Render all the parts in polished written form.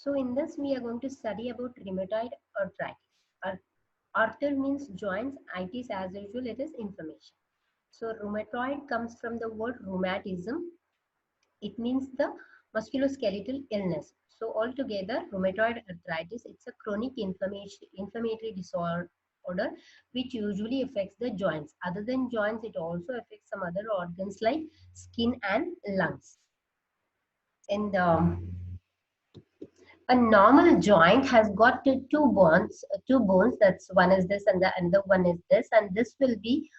So in this we are going to study about rheumatoid arthritis. Arthur means joints, itis as usual it is inflammation. So rheumatoid comes from the word rheumatism. It means the musculoskeletal illness. So altogether rheumatoid arthritis, it's a chronic inflammatory disorder which usually affects the joints. Other than joints, it also affects some other organs like skin and lungs. And a normal joint has got two bones. That's one is this and the other one is this, and this will be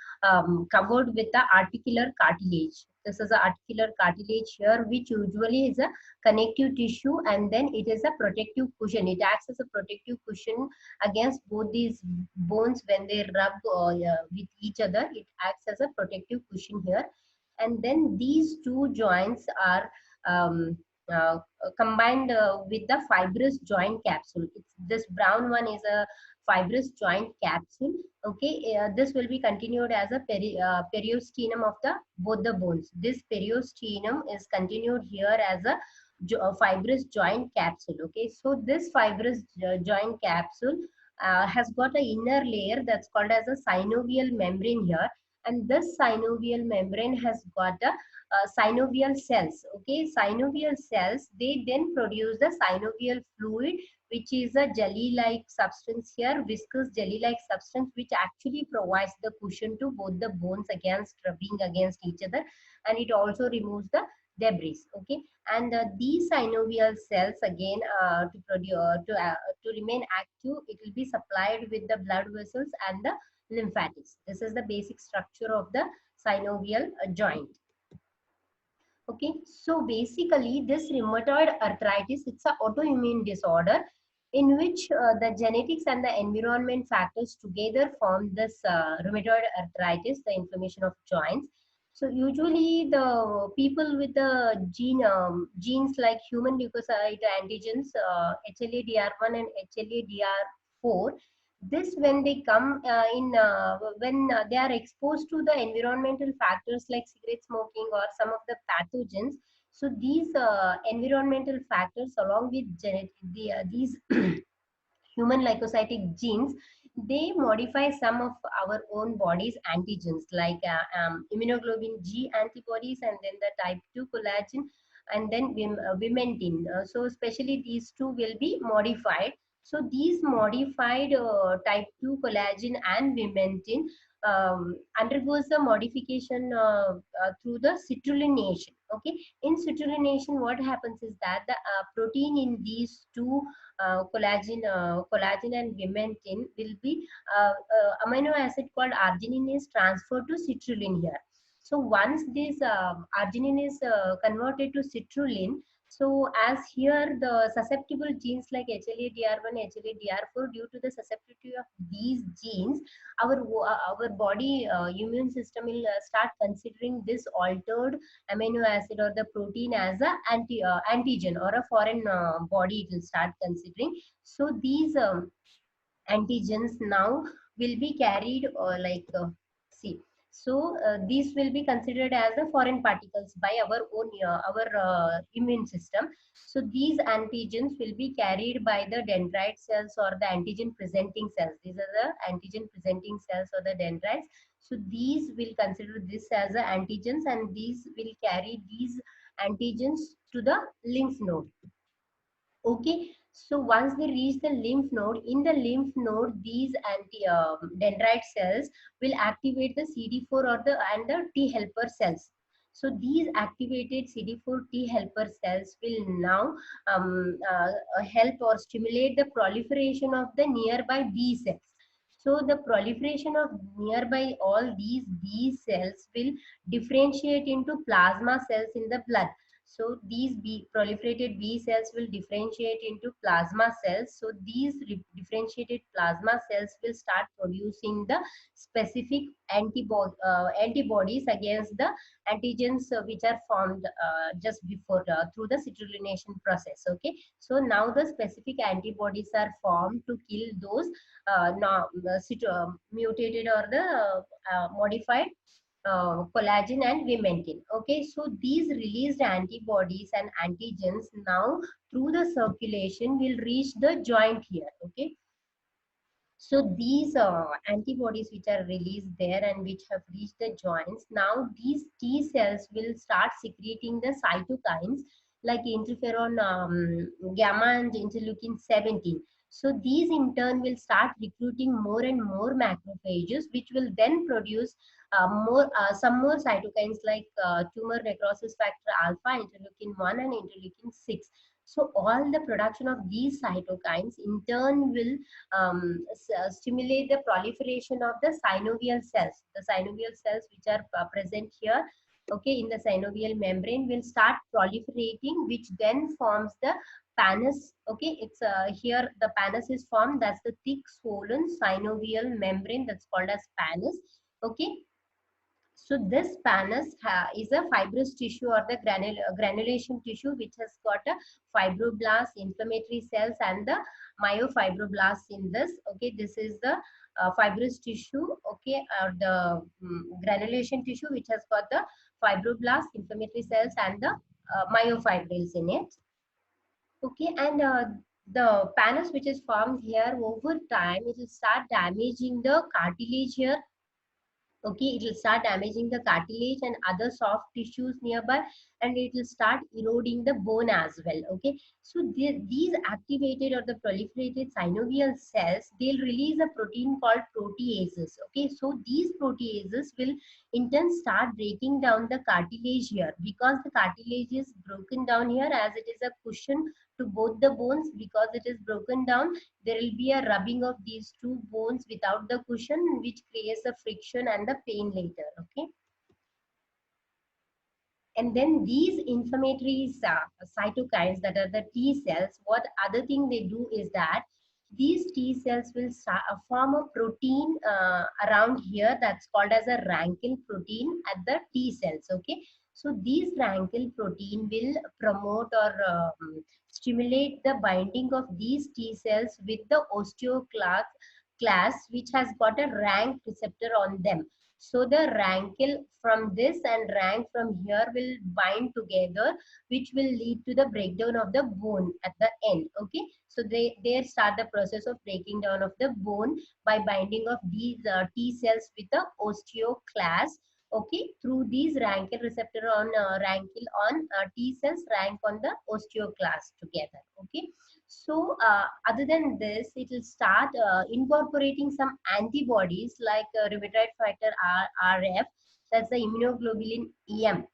covered with the articular cartilage. This is the articular cartilage here, which usually is a connective tissue, and then it is a protective cushion. It acts as a protective cushion against both these bones when they rub with each other. It acts as a protective cushion here, and then these two joints are um, combined with the fibrous joint capsule. This brown one is a fibrous joint capsule. Okay, this will be continued as a periosteum of the both the bones. This periosteum is continued here as a fibrous joint capsule. Okay, so this fibrous joint capsule has got an inner layer that's called as a synovial membrane here, and this synovial membrane has got a synovial cells. Okay, synovial cells, they then produce the synovial fluid, which is a jelly like substance here, viscous jelly like substance, which actually provides the cushion to both the bones against rubbing against each other, and it also removes the debris. Okay, and these synovial cells again to produce to remain active, it will be supplied with the blood vessels and the lymphatics. This is the basic structure of the synovial joint. Okay, so basically this rheumatoid arthritis, it's an autoimmune disorder in which the genetics and the environment factors together form this rheumatoid arthritis, the inflammation of joints. So usually the people with the genes like human leukocyte antigens, HLA-DR1 and HLA-DR4, this when they come when they are exposed to the environmental factors like cigarette smoking or some of the pathogens, so these environmental factors along with these human leukocytic genes, they modify some of our own body's antigens like immunoglobulin G antibodies, and then the type 2 collagen, and then vimentin. So especially these two will be modified. So these modified type 2 collagen and vimentin undergoes the modification through the citrullination. Okay, in citrullination what happens is that the protein in these two collagen and vimentin will be amino acid called arginine is transferred to citrulline here. So once this arginine is converted to citrulline, so as here the susceptible genes like HLA-DR1, HLA-DR4, due to the susceptibility of these genes, our body immune system will start considering this altered amino acid or the protein as a antigen or a foreign body, it will start considering. So these antigens now will be carried see, so these will be considered as a foreign particles by our own our immune system. So these antigens will be carried by the dendrite cells or the antigen presenting cells. These are the antigen presenting cells or the dendrites. So these will consider this as a antigens, and these will carry these antigens to the lymph node. Okay, so once they reach the lymph node, in the lymph node, these dendrite cells will activate the CD4 or the T helper cells. So these activated CD4 T helper cells will now help or stimulate the proliferation of the nearby B cells. So the proliferation of nearby all these B cells will differentiate into plasma cells in the blood. So these proliferated B cells will differentiate into plasma cells. So these differentiated plasma cells will start producing the specific antibodies against the antigens which are formed just before through the citrulination process. Okay, so now the specific antibodies are formed to kill those mutated or the modified collagen and vimentin. Okay, so these released antibodies and antigens now through the circulation will reach the joint here. Okay, so these antibodies which are released there and which have reached the joints, now these T cells will start secreting the cytokines like interferon gamma and interleukin 17. So these in turn will start recruiting more and more macrophages, which will then produce some more cytokines like tumor necrosis factor alpha, interleukin 1 and interleukin 6. So all the production of these cytokines in turn will stimulate the proliferation of the synovial cells. The synovial cells which are present here, okay, in the synovial membrane will start proliferating, which then forms the pannus. Okay, it's here the pannus is formed. That's the thick swollen synovial membrane that's called as pannus. Okay, so this pannus is a fibrous tissue or the granulation tissue which has got a fibroblast, inflammatory cells and the myofibroblasts in this. Okay, this is the fibrous tissue, okay, or the granulation tissue which has got the fibroblasts, inflammatory cells and the myofibrils in it. Okay, and the pannus which is formed here over time, it will start damaging the cartilage here. Okay, it will start damaging the cartilage and other soft tissues nearby, and it will start eroding the bone as well. Okay, so these activated or the proliferated synovial cells, they'll release a protein called proteases. Okay, so these proteases will in turn start breaking down the cartilage here, because the cartilage is broken down here as it is a cushion to both the bones. Because it is broken down, there will be a rubbing of these two bones without the cushion, which creates a friction and the pain later. Okay, and then these inflammatory cytokines, that are the T cells, what other thing they do is that these T cells will form a protein around here that's called as a Rankel protein at the T cells. Okay, so these Rankel protein will promote or stimulate the binding of these T cells with the osteoclast class which has got a rank receptor on them. So the Rankel from this and rank from here will bind together, which will lead to the breakdown of the bone at the end. Okay, so they start the process of breaking down of the bone by binding of these T cells with the osteoclast. Okay, through these Rankel receptor on Rankel on T cells, rank on the osteoclast together. Okay, so other than this, it will start incorporating some antibodies like rheumatoid factor RF, that's the immunoglobulin M.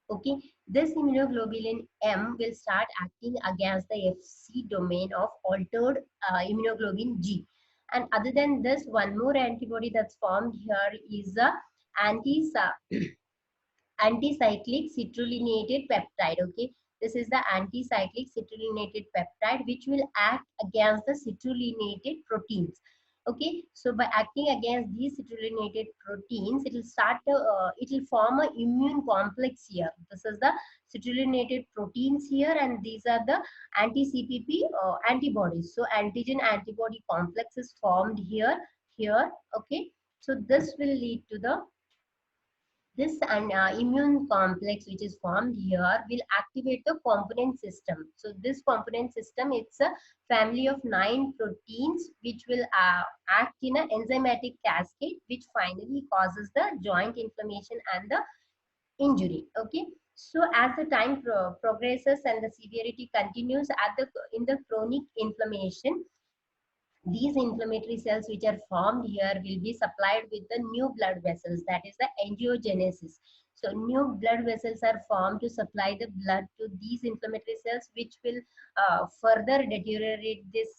Okay, this immunoglobulin M will start acting against the Fc domain of altered immunoglobulin G. And other than this, one more antibody that's formed here is a anti anticyclic citrullinated peptide. Okay, this is the anticyclic citrullinated peptide which will act against the citrullinated proteins. Okay, so by acting against these citrullinated proteins, it will start it will form a immune complex here. This is the citrullinated proteins here, and these are the anti-CPP antibodies. So antigen antibody complex is formed here. Okay, so this will lead to the this immune complex which is formed here will activate the component system. So this component system, it's a family of 9 proteins which will act in an enzymatic cascade, which finally causes the joint inflammation and the injury. Okay, so as the time progresses and the severity continues at the in the chronic inflammation, these inflammatory cells which are formed here will be supplied with the new blood vessels, that is the angiogenesis. So new blood vessels are formed to supply the blood to these inflammatory cells, which will further deteriorate this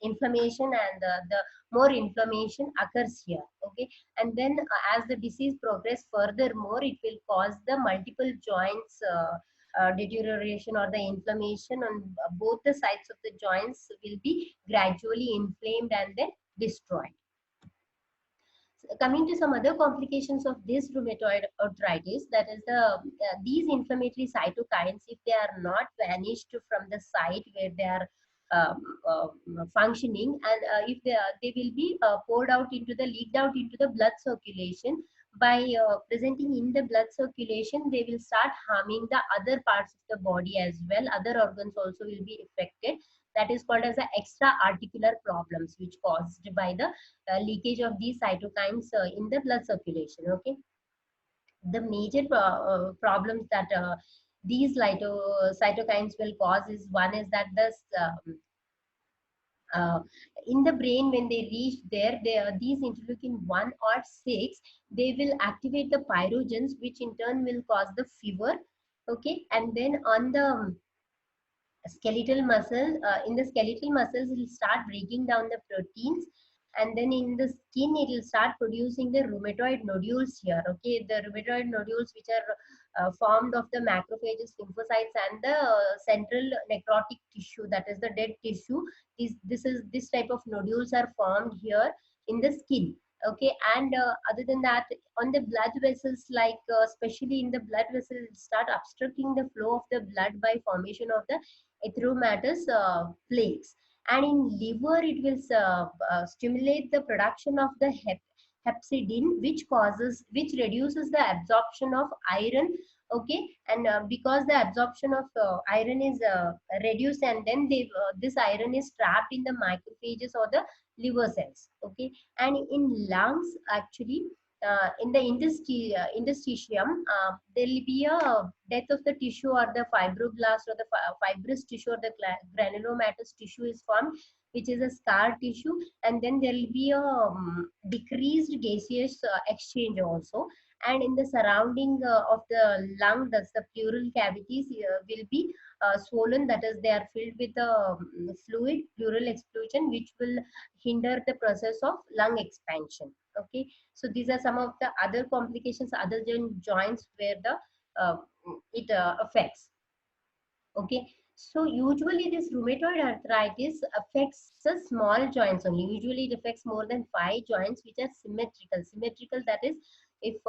inflammation, and the more inflammation occurs here. Okay, and then as the disease progress furthermore, it will cause the multiple joints deterioration or the inflammation on both the sides of the joints will be gradually inflamed and then destroyed. Coming to some other complications of this rheumatoid arthritis, that is these inflammatory cytokines, if they are not vanished from the site where they are functioning, and if they will be poured out into the leaked out into the blood circulation by presenting in the blood circulation, they will start harming the other parts of the body as well. Other organs also will be affected. That is called as the extra articular problems, which caused by the leakage of these cytokines in the blood circulation. Okay, the major problems that these cytokines will cause is, one is that this uh, in the brain, when they reach there, these interleukin 1 or 6, they will activate the pyrogens, which in turn will cause the fever. Okay, and then on the skeletal muscle, in the skeletal muscles, it will start breaking down the proteins, and then in the skin it will start producing the rheumatoid nodules here. Okay, the rheumatoid nodules, which are formed of the macrophages, lymphocytes, and the central necrotic tissue, that is the dead tissue. This type of nodules are formed here in the skin. Okay, and other than that, on the blood vessels, like especially in the blood vessels, start obstructing the flow of the blood by formation of the erythematous plaques. And in liver, it will stimulate the production of the hepcidin, which reduces the absorption of iron. Okay, and because the absorption of iron is reduced, and then this iron is trapped in the macrophages or the liver cells. Okay, and in lungs, actually, in the interstitium, there will be a death of the tissue, or the fibroblast, or the fibrous tissue, or the granulomatous tissue is formed, which is a scar tissue. And then there will be a decreased gaseous exchange also. And in the surrounding of the lung, that's the pleural cavities, will be swollen, that is, they are filled with fluid, pleural exclusion, which will hinder the process of lung expansion. Okay, so these are some of the other complications other than joints where the it affects. Okay, so usually this rheumatoid arthritis affects the small joints only. Usually it affects more than 5 joints, which are symmetrical. Symmetrical, that is, if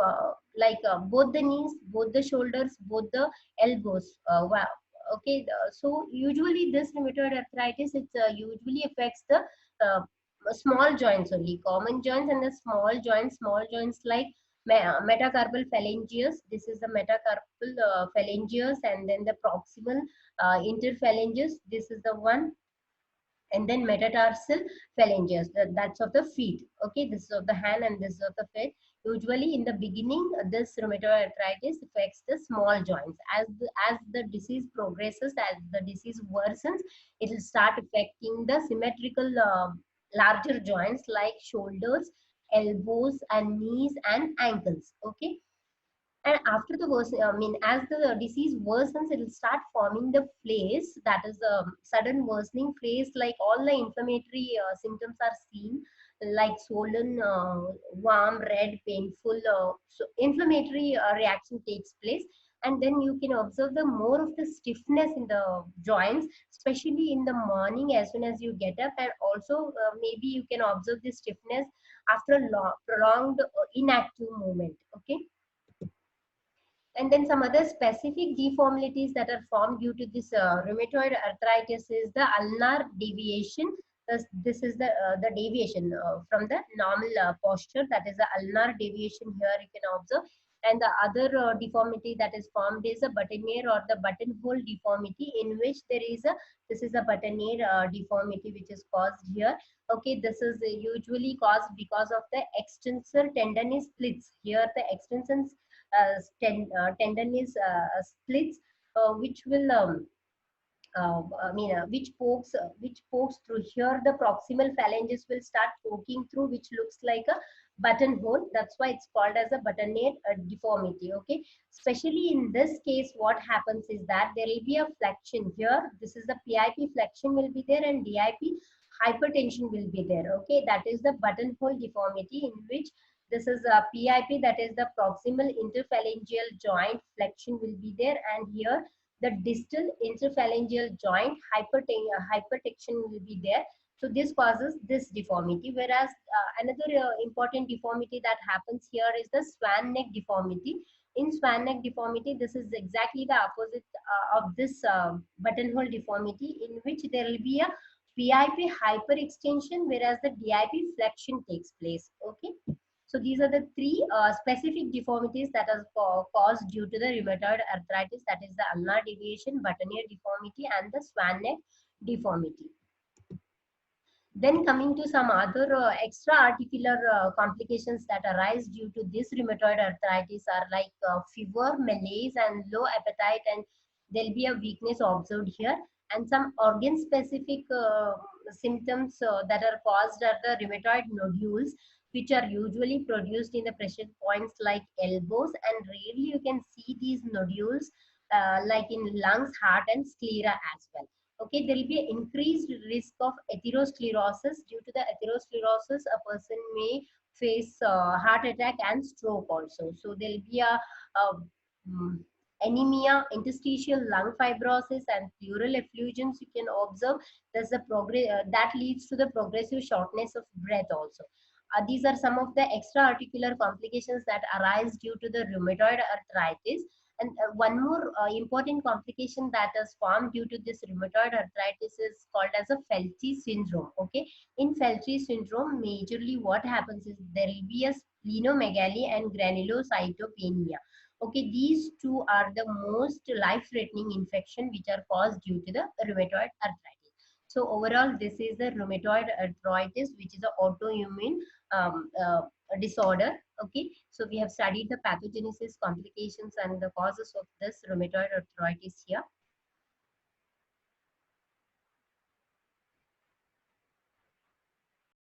like both the knees, both the shoulders, both the elbows. Wow. Okay, so usually this rheumatoid arthritis, it usually affects the uh, small joints only, common joints, and the small joints like metacarpal phalangeus. This is the metacarpal phalangeus, and then the proximal interphalangeus. This is the one, and then metatarsal phalangeus. That's of the feet. Okay, this is of the hand, and this is of the feet. Usually, in the beginning, this rheumatoid arthritis affects the small joints. As the disease progresses, as the disease worsens, it will start affecting the symmetrical larger joints like shoulders, elbows, and knees and ankles. Okay, and after the as the disease worsens, it will start forming the flares. That is a sudden worsening phase, like all the inflammatory symptoms are seen, like swollen, warm, red, painful. So inflammatory reaction takes place. And then you can observe the more of the stiffness in the joints, especially in the morning as soon as you get up. And also maybe you can observe the stiffness after a prolonged inactive movement. Okay, and then some other specific deformities that are formed due to this rheumatoid arthritis is the ulnar deviation. This is the deviation from the normal posture. That is the ulnar deviation here you can observe. And the other deformity that is formed is a buttoner or the buttonhole deformity, in which this is a buttoner deformity which is caused here. Okay, this is usually caused because of the extensor tendon splits. Here the extensors tendon is splits, which will which pokes through. Here the proximal phalanges will start poking through, which looks like a buttonhole. That's why it's called as a buttonate deformity. Okay, especially in this case, what happens is that there will be a flexion here. This is the PIP flexion will be there, and DIP hypertension will be there. Okay, that is the buttonhole deformity, in which this is a PIP, that is the proximal interphalangeal joint flexion will be there, and here the distal interphalangeal joint hypertension will be there. So this causes this deformity. Whereas another important deformity that happens here is the swan neck deformity. In swan neck deformity, this is exactly the opposite of this buttonhole deformity, in which there will be a PIP hyperextension, whereas the DIP flexion takes place. Okay. So these are the three specific deformities that are caused due to the rheumatoid arthritis, that is the ulnar deviation, buttonia deformity, and the swan neck deformity. Then coming to some other extra articular complications that arise due to this rheumatoid arthritis are like fever, malaise, and low appetite, and there'll be a weakness observed here. And some organ specific symptoms that are caused are the rheumatoid nodules, which are usually produced in the pressure points like elbows, and rarely you can see these nodules like in lungs, heart, and sclera as well. Okay, there will be an increased risk of atherosclerosis. Due to the atherosclerosis, a person may face heart attack and stroke also. So there will be a mm, anemia, interstitial lung fibrosis, and pleural effusions you can observe. There's a progress that leads to the progressive shortness of breath also. These are some of the extra articular complications that arise due to the rheumatoid arthritis. And one more important complication that is formed due to this rheumatoid arthritis is called as a Felty syndrome. Okay, in Felty syndrome, majorly what happens is there will be a splenomegaly and granulocytopenia. Okay, these two are the most life-threatening infection which are caused due to the rheumatoid arthritis. So overall, this is the rheumatoid arthritis, which is an autoimmune um, uh, disorder. Okay, so we have studied the pathogenesis, complications, and the causes of this rheumatoid arthritis here.